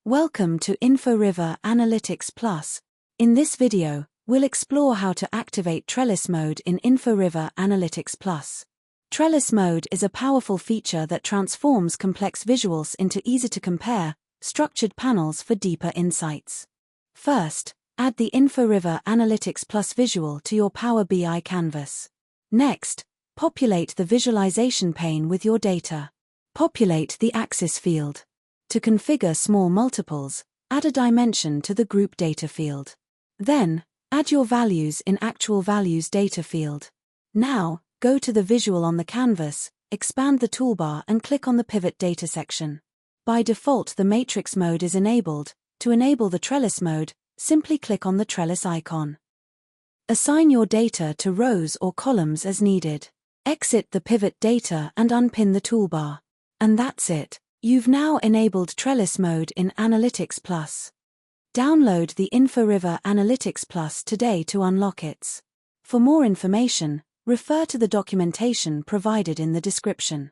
Welcome to Inforiver Analytics Plus. In this video, we'll explore how to activate Trellis Mode in Inforiver Analytics Plus. Trellis Mode is a powerful feature that transforms complex visuals into easy-to-compare, structured panels for deeper insights. First, add the Inforiver Analytics Plus visual to your Power BI canvas. Next, populate the visualization pane with your data. Populate the axis field. To configure small multiples, add a dimension to the group data field. Then, add your values in actual values data field. Now, go to the visual on the canvas, expand the toolbar and click on the pivot data section. By default, the matrix mode is enabled. To enable the trellis mode, simply click on the trellis icon. Assign your data to rows or columns as needed. Exit the pivot data and unpin the toolbar. And that's it. You've now enabled Trellis Mode in Analytics Plus. Download the Inforiver Analytics Plus today to unlock it. For more information, refer to the documentation provided in the description.